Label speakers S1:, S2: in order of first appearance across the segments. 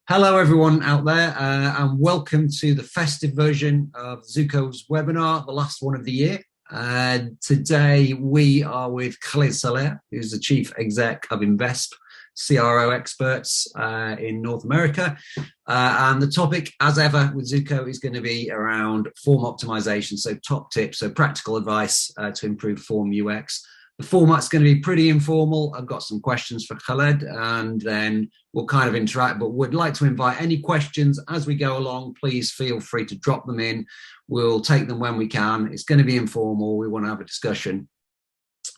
S1: Hello, everyone out there, and welcome to the festive version of Zuko's webinar, the last one of the year. Today, we are with Khalid Saleh, who's the Chief Exec of Invest, CRO experts in North America. And the topic, as ever, with Zuko is going to be around form optimization, so top tips, so practical advice to improve form UX. The format's going to be pretty informal. I've got some questions for Khaled, and then we'll kind of interact, but would like to invite any questions as we go along. Please feel free to drop them in. We'll take them when we can. It's going to be informal. We want to have a discussion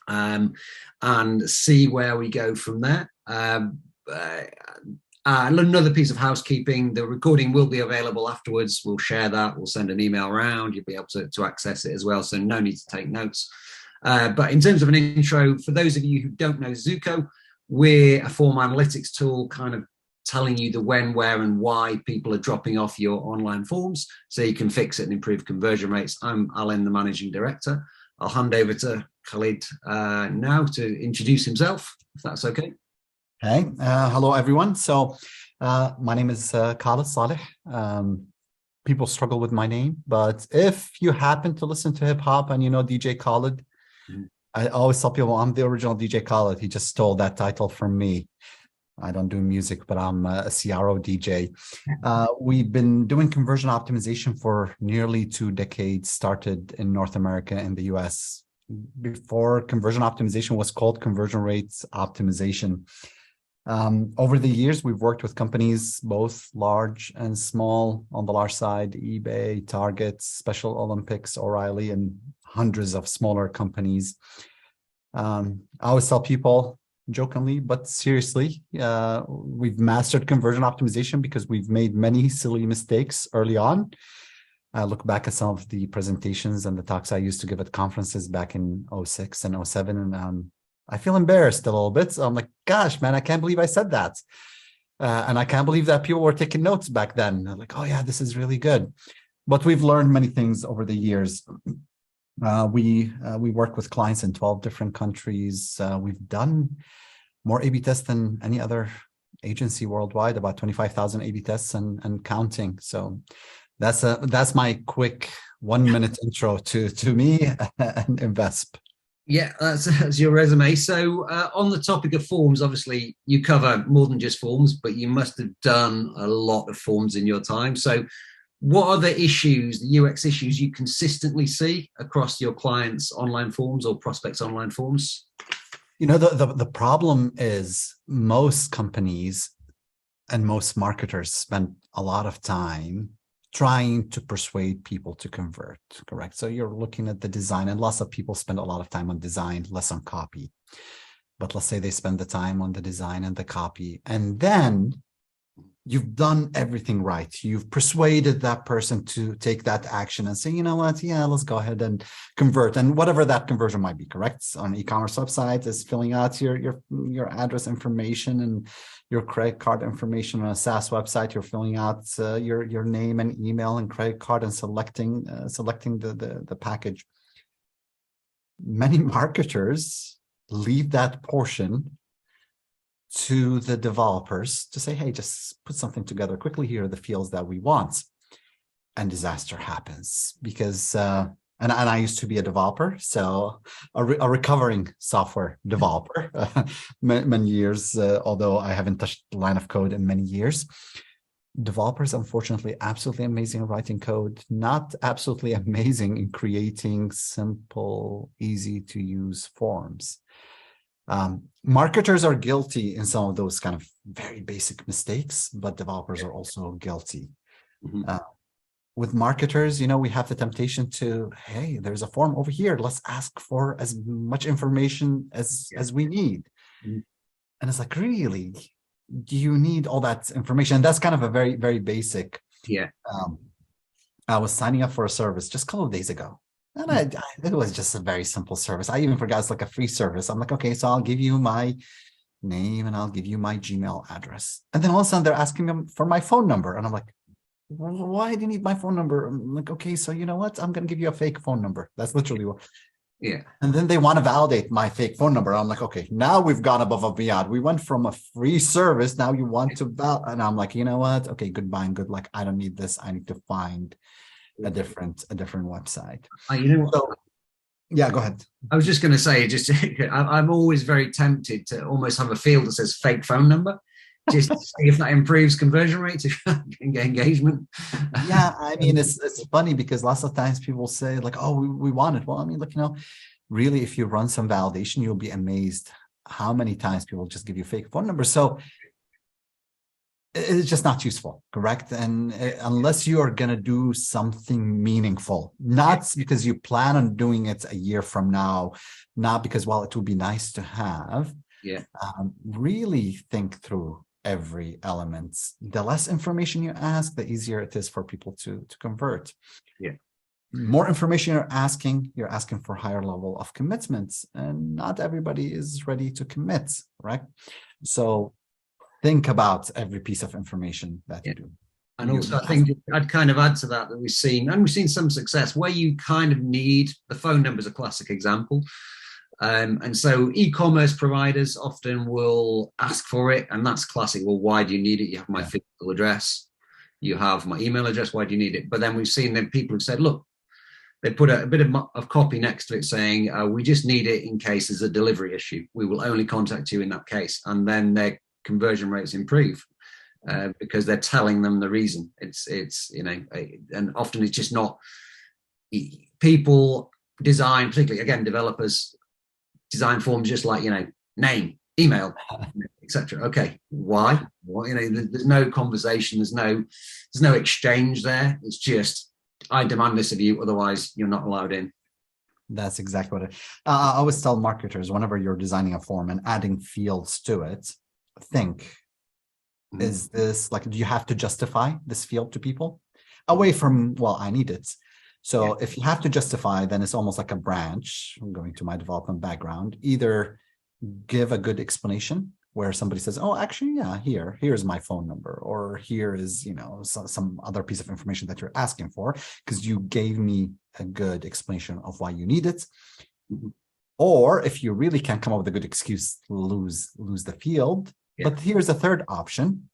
S1: and see where we go from there. Another piece of housekeeping, the recording will be available afterwards. We'll share that. We'll send an email around. You'll be able to access it as well, so no need to take notes. But in terms of an intro, for those of you who don't know Zuko, we're a form analytics tool kind of telling you the when, where, and why people are dropping off your online forms so you can fix it and improve conversion rates. I'm Alan, the Managing Director. I'll hand over to Khalid now to introduce himself, if that's okay.
S2: Hey, hello, everyone. So my name is Khalid Saleh. People struggle with my name, but if you happen to listen to hip hop and you know DJ Khaled, I always tell people I'm the original DJ Khaled. He just stole that title from me. I don't do music, but I'm a CRO DJ. We've been doing conversion optimization for nearly 2 decades, started in North America and the US. Before conversion optimization was called conversion rates optimization. Over the years, we've worked with companies, both large and small. On the large side, eBay, Target, Special Olympics, O'Reilly, and hundreds of smaller companies. I always tell people, jokingly, but seriously, we've mastered conversion optimization because we've made many silly mistakes early on. I look back at some of the presentations and the talks I used to give at conferences back in 06 and 07, and I feel embarrassed a little bit. So I'm like, gosh, man, I can't believe I said that. And I can't believe that people were taking notes back then. They're like, oh yeah, this is really good. But we've learned many things over the years. We work with clients in 12 different countries. We've done more A/B tests than any other agency worldwide, about 25,000 A/B tests and counting. So that's my quick 1-minute intro to me and Invest.
S1: Yeah, that's your resume. So on the topic of forms, obviously you cover more than just forms, but you must have done a lot of forms in your time. So what are the issues, the UX issues you consistently see across your clients' online forms or prospects' online forms?
S2: You know, the problem is most companies and most marketers spend a lot of time trying to persuade people to convert, correct? So you're looking at the design, and lots of people spend a lot of time on design, less on copy. But let's say they spend the time on the design and the copy, and then you've done everything right. You've persuaded that person to take that action and say, you know what, yeah, let's go ahead and convert. And whatever that conversion might be, correct? On an e-commerce website is filling out your address information and your credit card information. On a SaaS website, you're filling out your name and email and credit card and selecting the package. Many marketers leave that portion to the developers to say, hey, just put something together quickly. Here are the fields that we want. And disaster happens because, and I used to be a developer, so a recovering software developer, many years, although I haven't touched the line of code in many years. Developers, unfortunately, absolutely amazing at writing code, not absolutely amazing in creating simple, easy to use forms. Marketers are guilty in some of those kind of very basic mistakes, but developers are also guilty. Mm-hmm. With marketers, you know, we have the temptation to, hey, there's a form over here. Let's ask for as much information as we need. Mm-hmm. And it's like, really, do you need all that information? And that's kind of a very, very basic.
S1: Yeah.
S2: I was signing up for a service just a couple of days ago. And it was just a very simple service. I even forgot it's like a free service. I'm like, okay, so I'll give you my name and I'll give you my Gmail address. And then all of a sudden they're asking them for my phone number. And I'm like, why do you need my phone number? I'm like, okay, so you know what? I'm going to give you a fake phone number. That's literally what.
S1: Yeah.
S2: And then they want to validate my fake phone number. I'm like, okay, now we've gone above and beyond. We went from a free service. Now you want to and I'm like, you know what? Okay, goodbye and good luck. I don't need this. I need to find a different website.
S1: You know what?
S2: So yeah, go ahead.
S1: I was just going to say, just I'm always very tempted to almost have a field that says fake phone number, just to see if that improves conversion rates, engagement.
S2: Yeah, I mean, it's funny because lots of times people say like, oh, we want it. Well, I mean, really, if you run some validation, you'll be amazed how many times people just give you fake phone numbers. So it's just not useful, correct? And unless you are going to do something meaningful, not because you plan on doing it a year from now, not because, well, it would be nice to have.
S1: Yeah.
S2: Really think through every element. The less information you ask, the easier it is for people to convert.
S1: Yeah.
S2: More information you're asking for higher level of commitments, and not everybody is ready to commit, right? So think about every piece of information that you do.
S1: And also, I think I'd kind of add to that we've seen some success where you kind of need the phone number is a classic example. And so e-commerce providers often will ask for it, and that's classic. Well, why do you need it? You have my physical address, you have my email address. Why do you need it? But then we've seen them people who said, look, they put a bit of copy next to it saying, we just need it in case there's a delivery issue. We will only contact you in that case. And then their conversion rates improve because they're telling them the reason. It's and often it's just not people design, particularly again developers design forms just like name, email, etc. Okay, why? Well, there's no conversation, there's no exchange there. It's just I demand this of you, otherwise you're not allowed in.
S2: That's exactly what I always tell marketers whenever you're designing a form and adding fields to it. Think, is this do you have to justify this field to people away from, well, I need it. So if you have to justify, then it's almost like a branch. I'm going to my development background. Either give a good explanation where somebody says, oh, actually, yeah, here's my phone number, or here is, some other piece of information that you're asking for because you gave me a good explanation of why you need it. Mm-hmm. Or if you really can't come up with a good excuse, lose the field. Yeah. But here's a third option.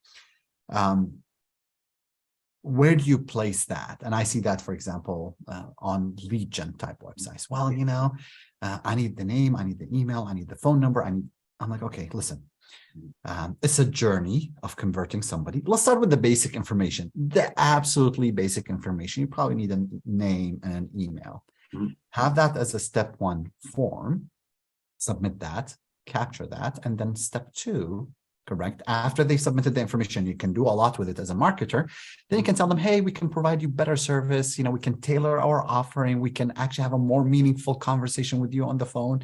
S2: Where do you place that? And I see that, for example, on lead gen type websites. Well, I need the name, I need the email, I need the phone number. I'm like, okay, listen, it's a journey of converting somebody. Let's start with the basic information, the absolutely basic information. You probably need a name and an email. Mm-hmm. Have that as a step one form, submit that, capture that, and then step two, correct? After they submitted the information, you can do a lot with it as a marketer. Then you can tell them, hey, we can provide you better service. We can tailor our offering. We can actually have a more meaningful conversation with you on the phone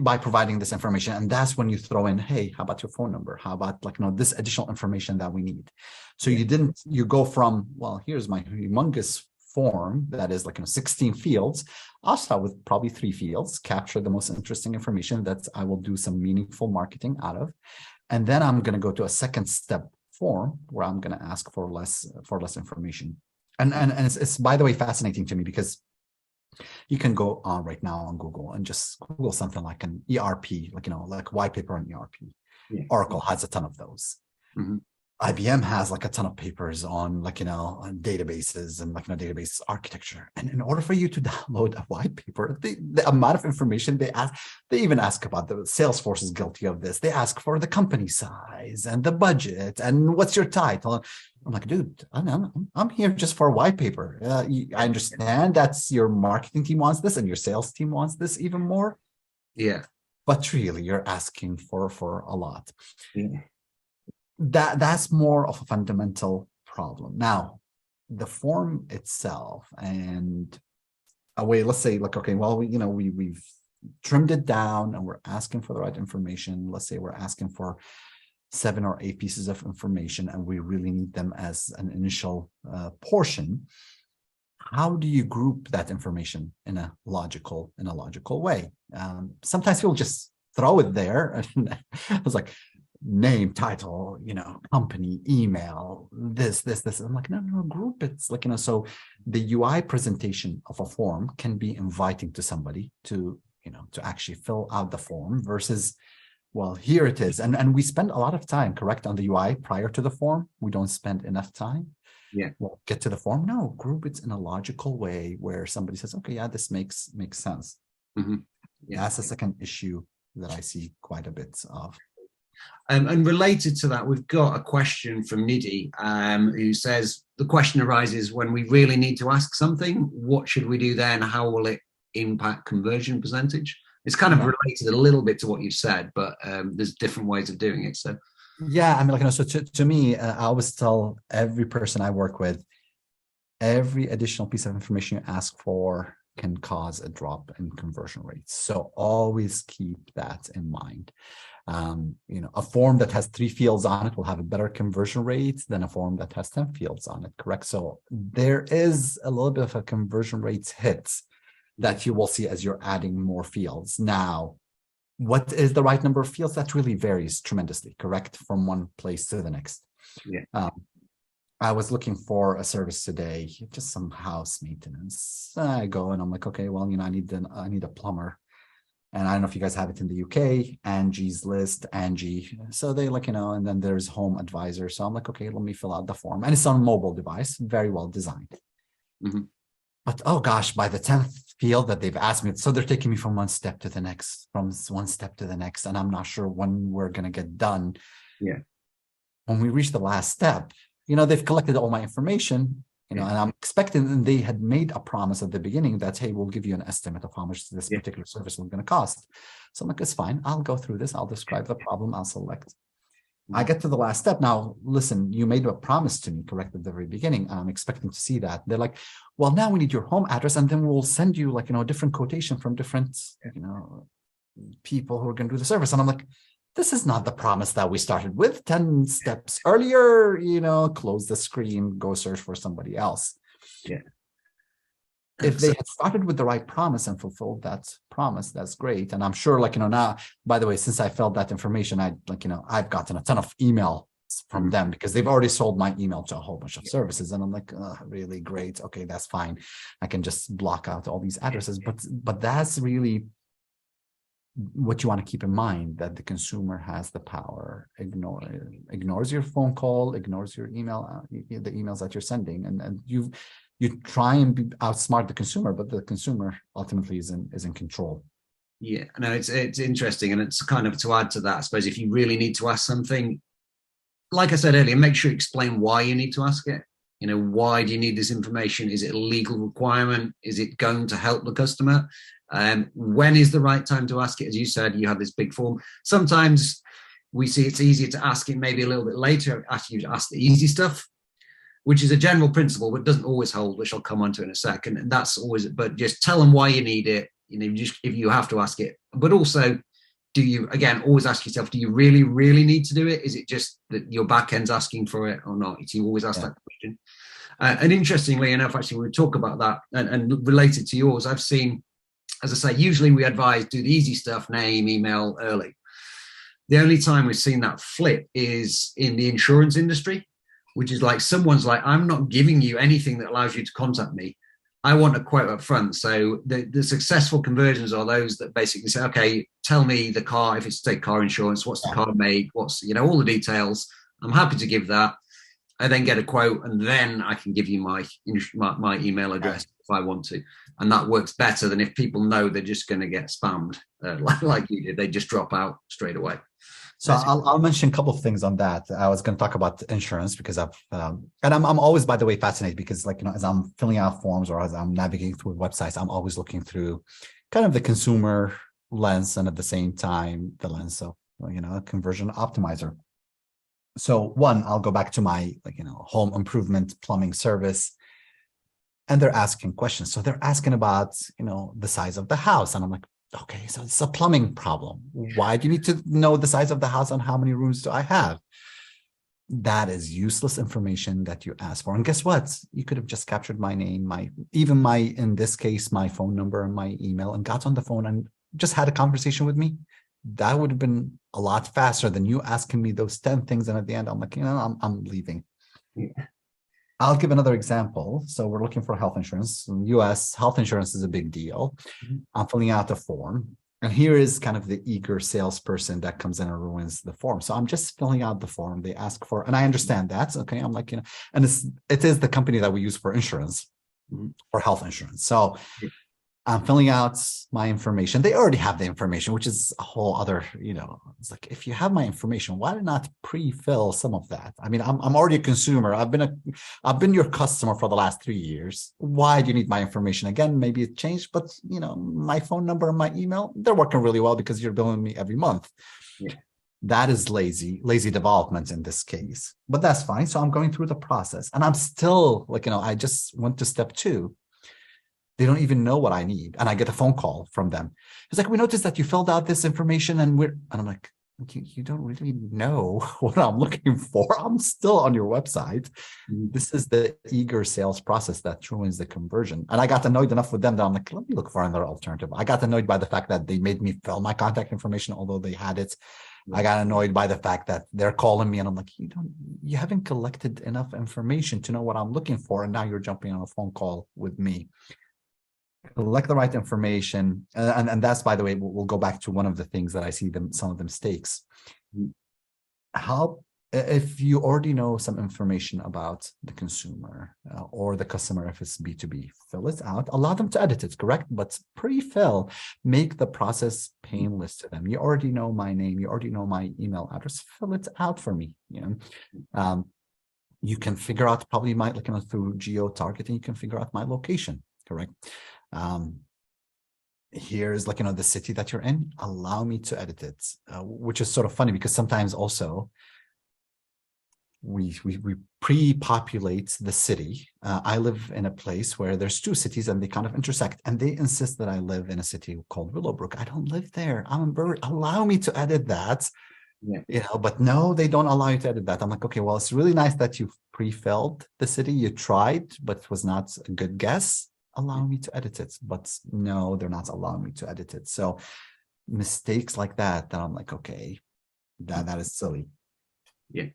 S2: by providing this information. And that's when you throw in, hey, how about your phone number? How about this additional information that we need? So you go from, well, here's my humongous form that is 16 fields. I'll start with probably 3 fields, capture the most interesting information that I will do some meaningful marketing out of. And then I'm going to go to a second step form where I'm going to ask for less information. And it's by the way fascinating to me because you can go on right now on Google and just Google something like an ERP, like white paper on ERP. Yeah. Oracle has a ton of those. Mm-hmm. IBM has a ton of papers on on databases and database architecture. And in order for you to download a white paper, the amount of information they even ask about the Salesforce is guilty of this. They ask for the company size and the budget and what's your title. I'm like, dude, I'm here just for a white paper. I understand that's your marketing team wants this and your sales team wants this even more.
S1: Yeah.
S2: But really, you're asking for a lot.
S1: Yeah.
S2: That's more of a fundamental problem. Now, the form itself and a way, let's say, okay, well, we've trimmed it down and we're asking for the right information. Let's say we're asking for 7 or 8 pieces of information and we really need them as an initial portion. How do you group that information in a logical way? Sometimes people just throw it there. And I was like, name, title, company, email, this. I'm like, no, group. It's like, so the UI presentation of a form can be inviting to somebody to actually fill out the form versus, well, here it is. And we spend a lot of time, correct, on the UI prior to the form. We don't spend enough time.
S1: Yeah.
S2: Well, get to the form. No, group it's in a logical way where somebody says, okay, yeah, this makes sense.
S1: Mm-hmm. Yeah.
S2: That's the second issue that I see quite a bit of.
S1: And related to that, we've got a question from Nidhi, who says, the question arises when we really need to ask something, what should we do then? How will it impact conversion percentage? It's kind of related a little bit to what you've said, but there's different ways of doing it. So,
S2: yeah, I mean, so to me, I always tell every person I work with, every additional piece of information you ask for can cause a drop in conversion rates. So always keep that in mind. A form that has 3 fields on it will have a better conversion rate than a form that has 10 fields on it, correct? So there is a little bit of a conversion rates hit that you will see as you're adding more fields. Now, what is the right number of fields? That really varies tremendously, correct? From one place to the next.
S1: Yeah.
S2: I was looking for a service today, just some house maintenance. I go and I'm like, okay, well, I need a plumber. And I don't know if you guys have it in the UK, Angie's List, Angie. So they and then there's Home Advisor. So I'm like, okay, let me fill out the form. And it's on a mobile device, very well designed.
S1: Mm-hmm.
S2: But oh gosh, by the 10th field that they've asked me, so they're taking me from one step to the next, and I'm not sure when we're going to get done.
S1: Yeah.
S2: When we reach the last step, they've collected all my information, and I'm expecting, and they had made a promise at the beginning that, hey, we'll give you an estimate of how much this particular service is going to cost. So I'm like, it's fine. I'll go through this. I'll describe the problem. I'll select. I get to the last step. Now, listen, you made a promise to me, correct, at the very beginning. I'm expecting to see that. They're like, well, now we need your home address, and then we'll send you a different quotation from different, people who are going to do the service. And I'm like, this is not the promise that we started with 10 steps earlier, close the screen, go search for somebody else.
S1: Yeah.
S2: If they had started with the right promise and fulfilled that promise, that's great. And I'm sure, now, by the way, since I filled that information, I've gotten a ton of email from them because they've already sold my email to a whole bunch of services. And I'm like, really great. Okay, that's fine. I can just block out all these addresses. But that's really what you want to keep in mind, that the consumer has the power, ignores your phone call, ignores your email, the emails that you're sending. And you try and outsmart the consumer, but the consumer ultimately is in control.
S1: Yeah, no, it's interesting. And it's kind of to add to that, I suppose, if you really need to ask something, like I said earlier, make sure you explain why you need to ask it. Why do you need this information? Is it a legal requirement? Is it going to help the customer? When is the right time to ask it? As you said, you have this big form. Sometimes we see it's easier to ask it maybe a little bit later after you ask the easy stuff, which is a general principle, but doesn't always hold, which I'll come on to in a second. And that's always, but just tell them why you need it, just if you have to ask it. But also, do you, again, always ask yourself, do you really, really need to do it? Is it just that your back end's asking for it or not? So you always ask that question. And interestingly enough, actually, when we talk about that and related to yours, I've seen, as I say, usually we advise do the easy stuff, name, email early. The only time we've seen that flip is in the insurance industry, which is like someone's like, I'm not giving you anything that allows you to contact me. I want a quote up front. So the successful conversions are those that basically say, okay, tell me the car, if it's take car insurance, what's the car make, what's, all the details. I'm happy to give that. I then get a quote, and then I can give you my email address if I want to. And that works better than if people know they're just going to get spammed like you did. They just drop out straight away.
S2: So I'll mention a couple of things on that. I was going to talk about insurance because and I'm always, by the way, fascinated because as I'm filling out forms or as I'm navigating through websites, I'm always looking through kind of the consumer lens and at the same time the lens of a conversion optimizer. So one, I'll go back to my home improvement plumbing service, and they're asking questions. So they're asking about the size of the house, and I'm like, okay, so it's a plumbing problem. Why do you need to know the size of the house and how many rooms do I have? That is useless information that you asked for. And guess what? You could have just captured my name, in this case, my phone number and my email, and got on the phone and just had a conversation with me. That would have been a lot faster than you asking me those 10 things. And at the end, I'm like, I'm leaving.
S1: Yeah.
S2: I'll give another example. So we're looking for health insurance. In the US, health insurance is a big deal. I'm filling out a form. And here is kind of the eager salesperson that comes in and ruins the form. So I'm just filling out the form they ask for. And I understand that. Okay. I'm like, and it is the company that we use for insurance, for health insurance. So I'm filling out my information. They already have the information, which is a whole other, it's like, if you have my information, why not pre-fill some of that? I mean, I'm already a consumer. I've been your customer for the last 3 years. Why do you need my information again? Maybe it changed, but my phone number and my email, they're working really well because you're billing me every month. Yeah. That is lazy development in this case, but that's fine. So I'm going through the process and I'm still like, I just went to step 2. They don't even know what I need. And I get a phone call from them. It's like, we noticed that you filled out this information and I'm like, you don't really know what I'm looking for. I'm still on your website. This is the eager sales process that ruins the conversion. And I got annoyed enough with them that I'm like, let me look for another alternative. I got annoyed by the fact that they made me fill my contact information, although they had it. I got annoyed by the fact that they're calling me and I'm like, you haven't collected enough information to know what I'm looking for. And now you're jumping on a phone call with me. Collect the right information. And that's, by the way, we'll go back to one of the things that I see some of the mistakes. If you already know some information about the consumer or the customer, if it's B2B, fill it out, allow them to edit it, correct? But pre-fill, make the process painless to them. You already know my name, you already know my email address, fill it out for me. You can figure out probably through geo-targeting, you can figure out my location, correct? Here's the city that you're in, allow me to edit it, which is sort of funny because sometimes also we pre-populate the city. I live in a place where there's 2 cities and they kind of intersect, and they insist that I live in a city called Willowbrook. I don't live there. I'm in Bury. Allow me to edit that. Yeah. But no, they don't allow you to edit that. I'm like, okay, well, it's really nice that you pre-filled the city. You tried, but it was not a good guess. Allow me to edit it, but no, they're not allowing me to edit it. So mistakes like that I'm like, okay, that is silly.
S1: Yeah,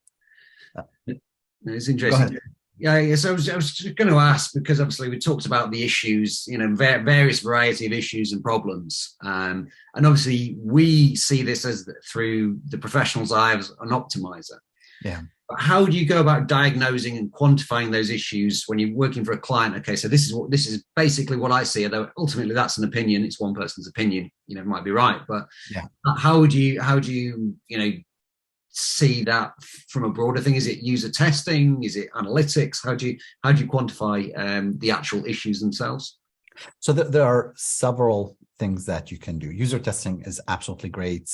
S1: it's interesting. Yeah, so I was just going to ask, because obviously we talked about the issues, various variety of issues and problems, and obviously we see this as through the professional's eye as an optimizer.
S2: Yeah.
S1: How do you go about diagnosing and quantifying those issues when you're working for a client? Okay, so this is basically what I see, although ultimately that's an opinion. It's one person's opinion. It might be right, but yeah. How do you see that from a broader thing? Is it user testing? Is it analytics? How do you quantify the actual issues themselves?
S2: So there are several things that you can do. User testing is absolutely great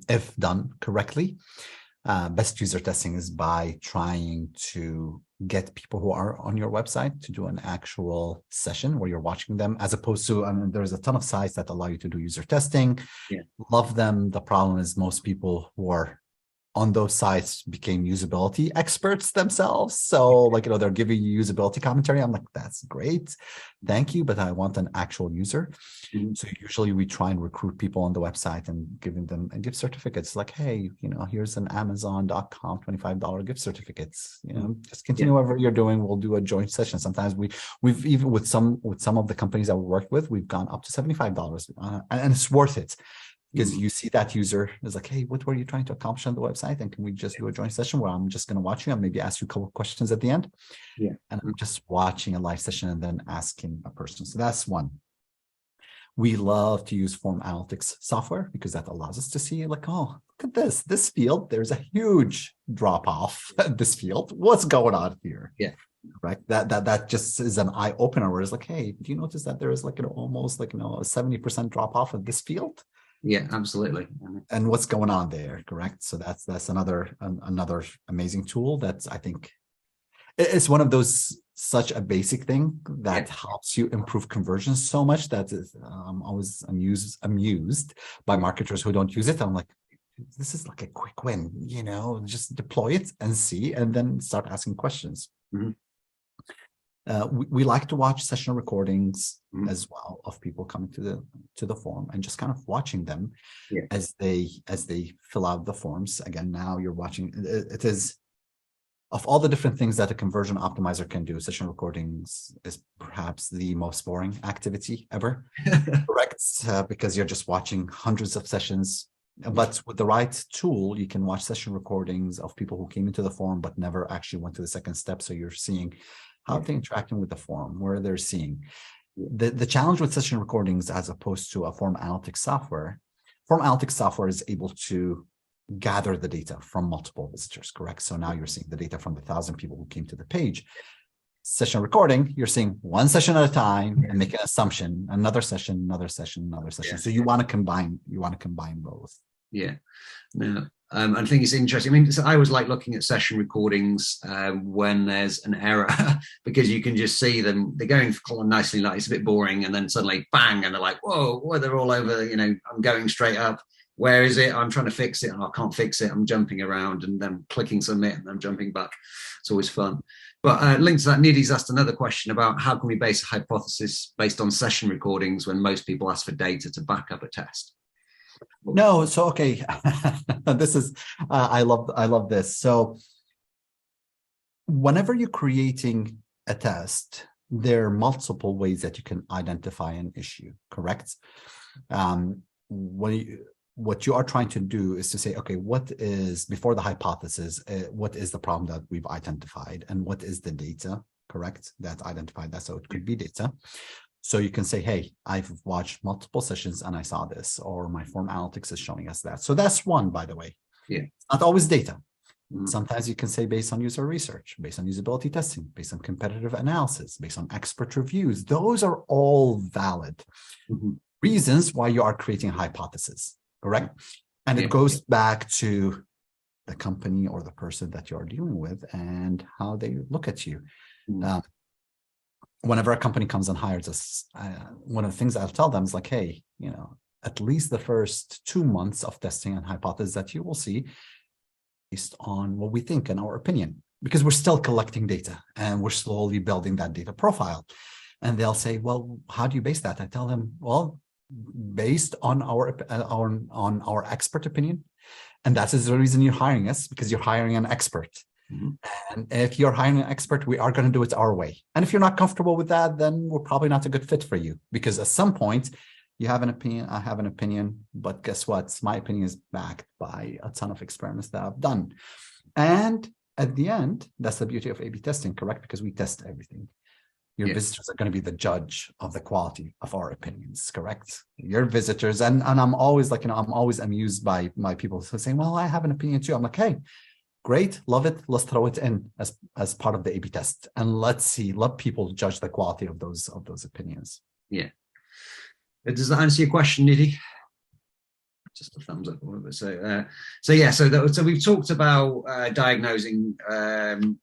S2: if done correctly. Best user testing is by trying to get people who are on your website to do an actual session where you're watching them, as opposed to, there's a ton of sites that allow you to do user testing. Yeah. Love them. The problem is most people who are on those sites became usability experts themselves. So they're giving you usability commentary. I'm like, that's great. Thank you. But I want an actual user. Mm-hmm. So usually we try and recruit people on the website and giving them gift certificates like, hey, here's an Amazon.com $25 gift certificates, just continue whatever you're doing. We'll do a joint session. Sometimes we've even with some of the companies that we work with, we've gone up to $75 and it's worth it. Because you see that user is like, hey, what were you trying to accomplish on the website? And can we just do a joint session where I'm just going to watch you and maybe ask you a couple of questions at the end? Yeah. And I'm just watching a live session and then asking a person. So that's one. We love to use form analytics software because that allows us to see look at this field. There's a huge drop off at this field. What's going on here? Yeah. Right. That just is an eye opener where it's like, hey, do you notice that there is almost a 70% drop off of this field?
S1: Yeah, absolutely.
S2: And what's going on there, correct? So that's another amazing tool that I think it's one of those such a basic thing that helps you improve conversions so much that I'm always amused by marketers who don't use it. I'm like, this is like a quick win, just deploy it and see, and then start asking questions. Mm-hmm. We like to watch session recordings as well of people coming to the forum and just kind of watching them as they fill out the forms. Again, now you're watching. It is, of all the different things that a conversion optimizer can do, session recordings is perhaps the most boring activity ever. Correct, because you're just watching hundreds of sessions. But with the right tool, you can watch session recordings of people who came into the forum but never actually went to the second step. So you're seeing how they're interacting with the forum, where they're seeing. The challenge with session recordings as opposed to a form analytics software is able to gather the data from multiple visitors, correct? So now you're seeing the data from the 1,000 people who came to the page. Session recording, you're seeing one session at a time and make an assumption, another session. So you want to combine both.
S1: Yeah. No. I think it's interesting. I mean, I always like looking at session recordings when there's an error because you can just see them. They're going nicely, like it's a bit boring, and then suddenly bang, and they're like, whoa, they're all over. I'm going straight up. Where is it? I'm trying to fix it, and I can't fix it. I'm jumping around and then clicking submit, and I'm jumping back. It's always fun. But linked to that, Nidhi's asked another question about how can we base a hypothesis based on session recordings when most people ask for data to back up a test?
S2: No, so okay, this is I love this. So whenever you're creating a test, there are multiple ways that you can identify an issue, correct? What you are trying to do is to say, okay, what is, before the hypothesis, what is the problem that we've identified, and what is the data, correct, that identified that? So it could be data. So you can say, hey, I've watched multiple sessions and I saw this, or my form analytics is showing us that. So that's one, by the way.
S1: Yeah.
S2: Not always data. Sometimes you can say based on user research, based on usability testing, based on competitive analysis, based on expert reviews. Those are all valid reasons why you are creating a hypothesis, correct? And it goes back to the company or the person that you're dealing with and how they look at you. Whenever a company comes and hires us, one of the things I'll tell them is like, hey, at least the first 2 months of testing and hypothesis that you will see based on what we think and our opinion, because we're still collecting data and we're slowly building that data profile. And they'll say, well, how do you base that? I tell them, well, based on our expert opinion. And that is the reason you're hiring us, because you're hiring an expert. And if you're hiring an expert, we are going to do it our way. And if you're not comfortable with that, then we're probably not a good fit for you, because at some point you have an opinion, I have an opinion, but guess what? My opinion is backed by a ton of experiments that I've done. And at the end, that's the beauty of A/B testing, correct? Because we test everything. Your visitors are going to be the judge of the quality of our opinions, correct? Your visitors, and I'm always like, I'm always amused by my people saying, well, I have an opinion too. I'm like, hey, great, love it. Let's throw it in as part of the A/B test, and let people judge the quality of those opinions.
S1: Yeah. Does that answer your question, Nidhi? Just a thumbs up. So we've talked about diagnosing and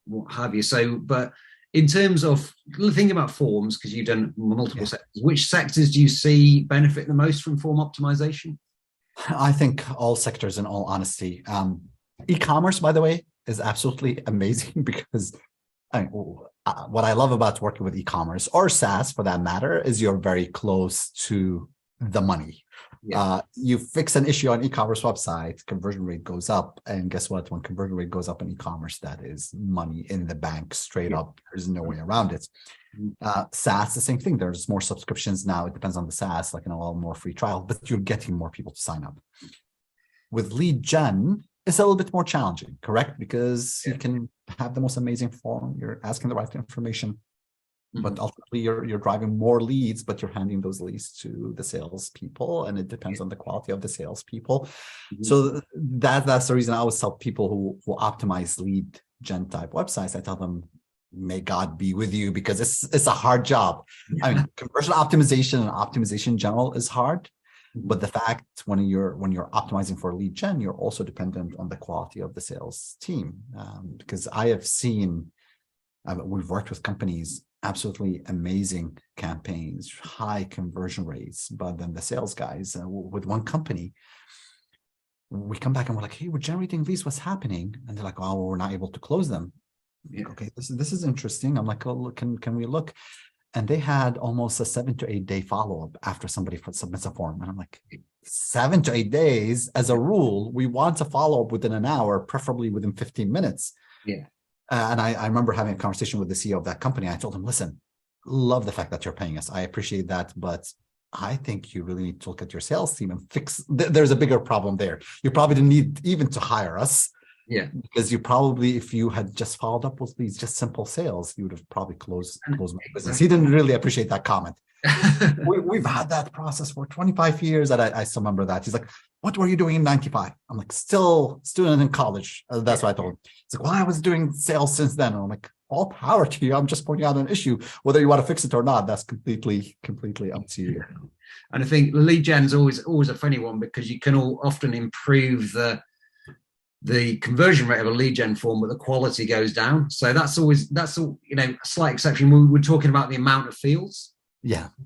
S1: what have you. So, but in terms of thinking about forms, because you've done multiple sectors, which sectors do you see benefit the most from form optimization?
S2: I think all sectors, in all honesty. E-commerce, by the way, is absolutely amazing because what I love about working with e-commerce, or SaaS for that matter, is you're very close to the money. You fix an issue on e-commerce website, conversion rate goes up, and guess what? When conversion rate goes up in e-commerce, that is money in the bank straight up. There's no way around it. SaaS, the same thing. There's more subscriptions now. It depends on the SaaS, like a lot more free trial, but you're getting more people to sign up. With lead gen, it's a little bit more challenging, correct? Because you can have the most amazing form. You're asking the right information, but ultimately you're driving more leads, but you're handing those leads to the salespeople, and it depends on the quality of the salespeople. So that's the reason I always tell people who optimize lead gen type websites, I tell them, may God be with you, because it's a hard job. I mean, conversion optimization and optimization in general is hard, but the fact when you're optimizing for lead gen, you're also dependent on the quality of the sales team. Because I have seen, we've worked with companies, absolutely amazing campaigns, high conversion rates, but then the sales guys with one company, we come back and we're like, hey, we're generating leads, what's happening? And they're like, oh, we're not able to close them.
S1: Yeah.
S2: Okay, this is interesting. I'm like, oh, look, can we look? And they had almost a 7 to 8 day follow-up after somebody submits a form. And I'm like, 7 to 8 days, as a rule, we want to follow up within an hour, preferably within 15 minutes.
S1: Yeah.
S2: And I remember having a conversation with the CEO of that company. I told him, listen, love the fact that you're paying us. I appreciate that, but I think you really need to look at your sales team and fix. There's a bigger problem there. You probably didn't need even to hire us.
S1: Yeah.
S2: Because you probably, if you had just followed up with these just simple sales, you would have probably closed my business. He didn't really appreciate that comment. We've had that process for 25 years. And I still remember that. He's like, what were you doing in 95? I'm like, still student in college. That's what I told him. He's like, well, I was doing sales since then. And I'm like, all power to you. I'm just pointing out an issue. Whether you want to fix it or not, that's completely up to you.
S1: And I think lead gen's always a funny one, because you can often improve the conversion rate of a lead gen form, but the quality goes down. So that's all, a slight exception. We were talking about the amount of fields,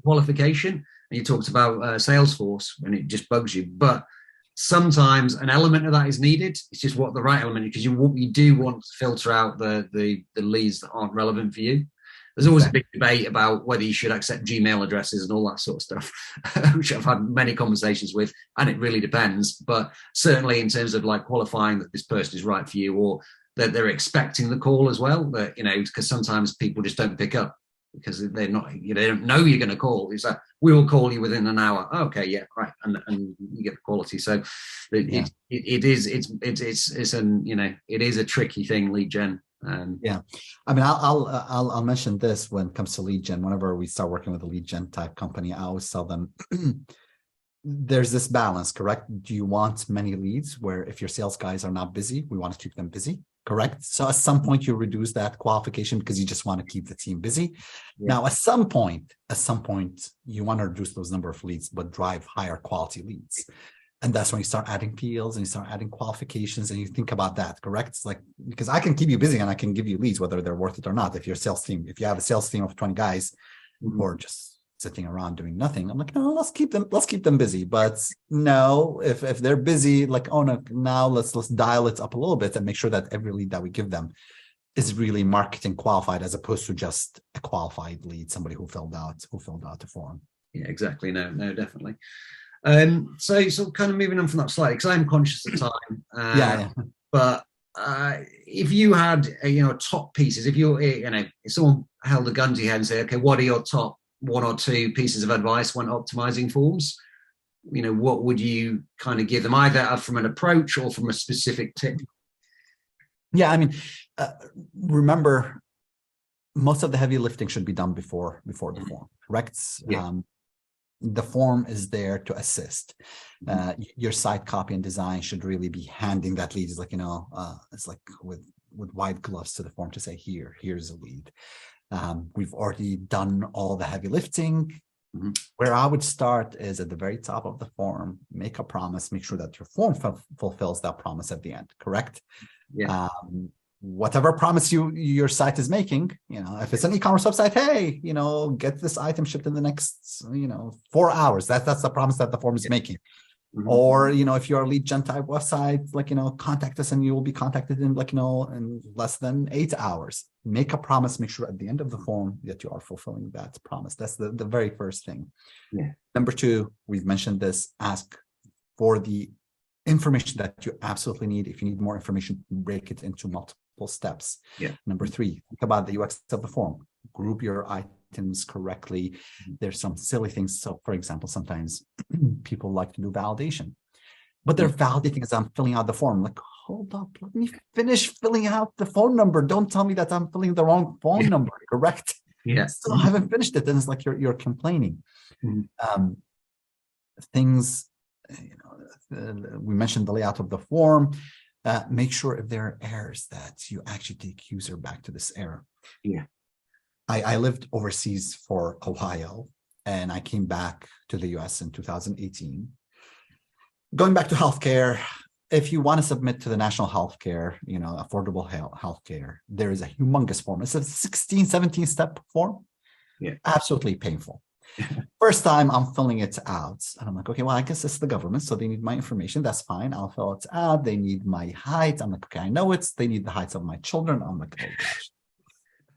S1: qualification, and you talked about Salesforce, and it just bugs you. But sometimes an element of that is needed. It's just what the right element is, because you do want to filter out the leads that aren't relevant for you. There's always a big debate about whether you should accept Gmail addresses and all that sort of stuff, which I've had many conversations with, and it really depends. But certainly in terms of like qualifying that this person is right for you, or that they're expecting the call as well, that, because sometimes people just don't pick up because they're not, they don't know you're going to call. It's like, we will call you within an hour. Okay, yeah, right, and you get the quality. So it is a tricky thing, lead gen.
S2: I mean, I'll mention this when it comes to lead gen. Whenever we start working with a lead gen type company, I always tell them there's this balance, correct? Do you want many leads where if your sales guys are not busy, we want to keep them busy, correct? So at some point you reduce that qualification because you just want to keep the team busy. Now, at some point, you want to reduce those number of leads, but drive higher quality leads. And that's when you start adding fields and you start adding qualifications, and you think about that, correct? It's like, because I can keep you busy and I can give you leads, whether they're worth it or not. If you have a sales team of 20 guys who are just sitting around doing nothing, I'm like, no, let's keep them busy. But no, if they're busy, like, oh no, now let's dial it up a little bit and make sure that every lead that we give them is really marketing qualified, as opposed to just a qualified lead, somebody who filled out the form.
S1: Yeah, exactly. No, definitely. So kind of moving on from that slightly, because I'm conscious of time. But if you had top pieces, if someone held a gun to your head and said, okay, what are your top 1 or 2 pieces of advice when optimizing forms? What would you kind of give them, either from an approach or from a specific tip?
S2: Yeah, I mean, remember, most of the heavy lifting should be done before the form, correct? Yeah. The form is there to assist. Your site copy and design should really be handing that lead. It's like, it's like with white gloves to the form to say, here's a lead. We've already done all the heavy lifting. Where I would start is at the very top of the form, make a promise, make sure that your form fulfills that promise at the end, correct? Yeah. Whatever promise your site is making, if it's an e-commerce website, hey, get this item shipped in the next, 4 hours. That's the promise that the form is making. Or, if you're a lead gen type website, like, contact us and you will be contacted in in less than 8 hours. Make a promise, make sure at the end of the form that you are fulfilling that promise. That's the very first thing. Yeah. Number 2, we've mentioned this, ask for the information that you absolutely need. If you need more information, break it into multiple steps. Yeah. Number 3, think about the UX of the form. Group your items correctly. There's some silly things. So, for example, sometimes people like to do validation, but they're validating as I'm filling out the form. Like, hold up, let me finish filling out the phone number. Don't tell me that I'm filling the wrong phone number, correct? Yeah. Still haven't finished it. Then it's like you're complaining. Things, we mentioned the layout of the form. Make sure if there are errors that you actually take user back to this error. Yeah. I lived overseas for a while, and I came back to the US in 2018. Going back to healthcare, if you want to submit to the national healthcare, affordable healthcare, there is a humongous form. It's a 16, 17 step form. Yeah. Absolutely painful. First time I'm filling it out, and I'm like, okay, well, I guess it's the government, so they need my information. That's fine. I'll fill it out. They need my height. I'm like, okay, I know it's. They need the heights of my children. I'm like, oh gosh,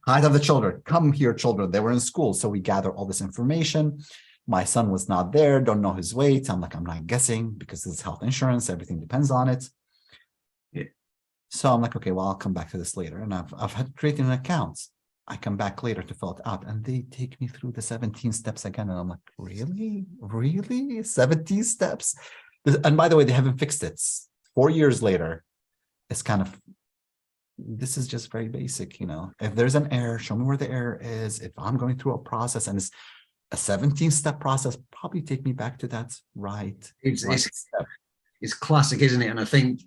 S2: height of the children. Come here, children. They were in school, so we gather all this information. My son was not there. Don't know his weight. I'm like, I'm not guessing because this is health insurance. Everything depends on it.
S1: Yeah.
S2: So I'm like, okay, well, I'll come back to this later. And I've had created an account. I come back later to fill it out, and they take me through the 17 steps again. And I'm like, really? 17 steps? And by the way, they haven't fixed it. 4 years later, it's kind of, this is just very basic, If there's an error, show me where the error is. If I'm going through a process and it's a 17-step process, probably take me back to that
S1: it's classic, isn't it? And I think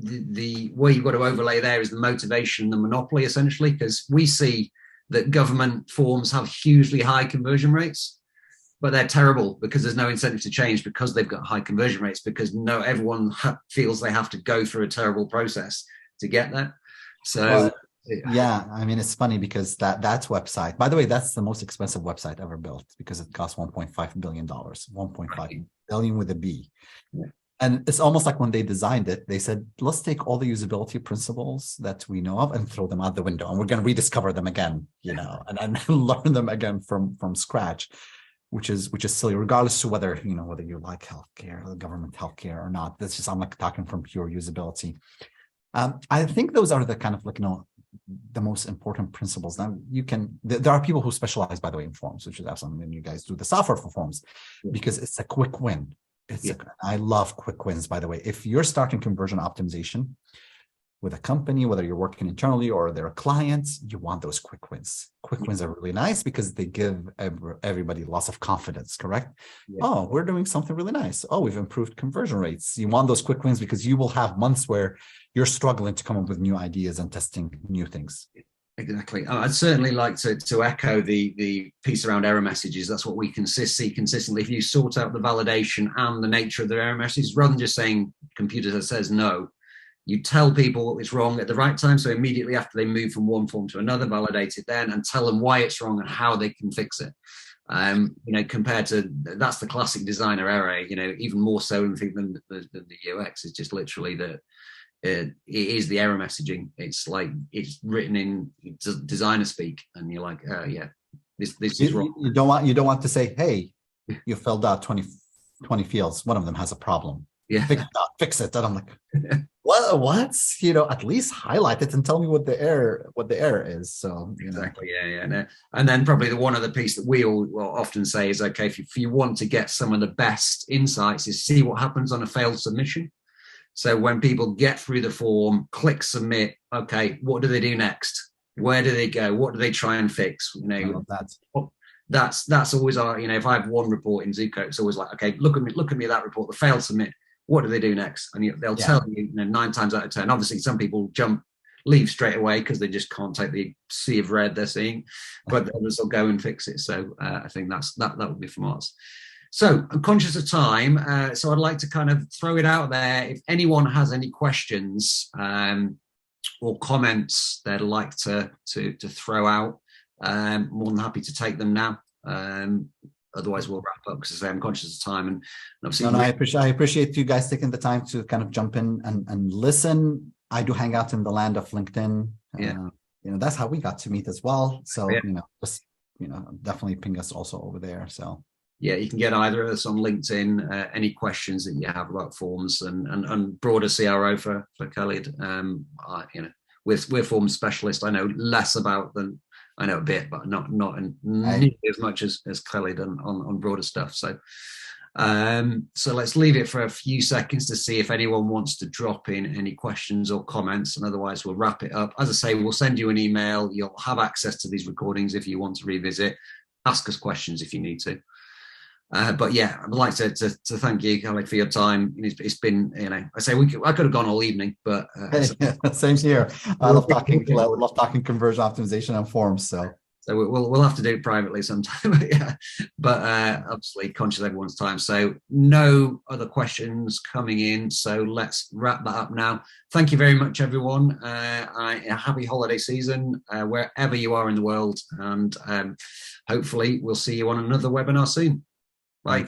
S1: the way you've got to overlay there is the motivation, the monopoly, essentially, because we see that government forms have hugely high conversion rates, but they're terrible because there's no incentive to change because they've got high conversion rates, because everyone feels they have to go through a terrible process to get there. So
S2: yeah, I mean, it's funny because that website, by the way, that's the most expensive website ever built because it costs $1.5 billion, 1.5 billion with a B.
S1: Yeah.
S2: And it's almost like when they designed it, they said, let's take all the usability principles that we know of and throw them out the window. And we're going to rediscover them again, and learn them again from scratch, which is silly, regardless to whether you like healthcare, government healthcare or not. That's just, I'm like talking from pure usability. I think those are the kind of the most important principles. Now there are people who specialize, by the way, in forms, which is awesome. And you guys do the software for forms because it's a quick win. I love quick wins, by the way. If you're starting conversion optimization with a company, whether you're working internally or they're clients, you want those quick wins. Quick wins are really nice because they give everybody lots of confidence, correct? Yeah. Oh, we're doing something really nice. Oh, we've improved conversion rates. You want those quick wins because you will have months where you're struggling to come up with new ideas and testing new things.
S1: Exactly. I'd certainly like to echo the piece around error messages. That's what we see consistently. If you sort out the validation and the nature of the error messages, rather than just saying computer that says no, you tell people it's wrong at the right time. So immediately after they move from one form to another, validate it then and tell them why it's wrong and how they can fix it. Compared to, that's the classic designer error, even more so than the UX is just literally it is the error messaging. It's like it's written in designer speak, and you're like, this is wrong.
S2: You don't want to say, hey, you filled out 20 fields. One of them has a problem.
S1: Yeah,
S2: fix it. And I'm like, what? At least highlight it and tell me what the error is. So
S1: exactly, yeah. And then probably the one other piece that we all often say is, okay, if you want to get some of the best insights, is see what happens on a failed submission. So when people get through the form, click submit, okay, what do they do next? Where do they go? What do they try and fix?
S2: I love that.
S1: That's always our, if I have one report in Zuko, it's always like, okay, look at me that report, the failed submit. What do they do next? And they'll tell you, 9 times out of 10. Obviously, some people leave straight away because they just can't take the sea of red they're seeing, but others will go and fix it. So I think that would be from us. So I'm conscious of time, so I'd like to kind of throw it out there. If anyone has any questions or comments they'd like to throw out, more than happy to take them now. Otherwise, we'll wrap up because I'm conscious of time. And obviously,
S2: I appreciate you guys taking the time to kind of jump in and listen. I do hang out in the land of LinkedIn. That's how we got to meet as well. So just definitely ping us also over there. So.
S1: Yeah, you can get either of us on LinkedIn. Any questions that you have about forms and broader CRO for Khalid. We're forms specialists. I know less about than I know a bit, but not nearly as much as Khalid on broader stuff. So let's leave it for a few seconds to see if anyone wants to drop in any questions or comments, and otherwise we'll wrap it up. As I say, we'll send you an email. You'll have access to these recordings if you want to revisit. Ask us questions if you need to. But yeah, I'd like to thank you, Khalid, for your time. It's been, I could have gone all evening, but
S2: same here. I love talking conversion optimization and forms. So
S1: So we'll have to do it privately sometime. Yeah, but obviously conscious of everyone's time. So no other questions coming in. So let's wrap that up now. Thank you very much, everyone. A happy holiday season wherever you are in the world, and hopefully we'll see you on another webinar soon. Bye.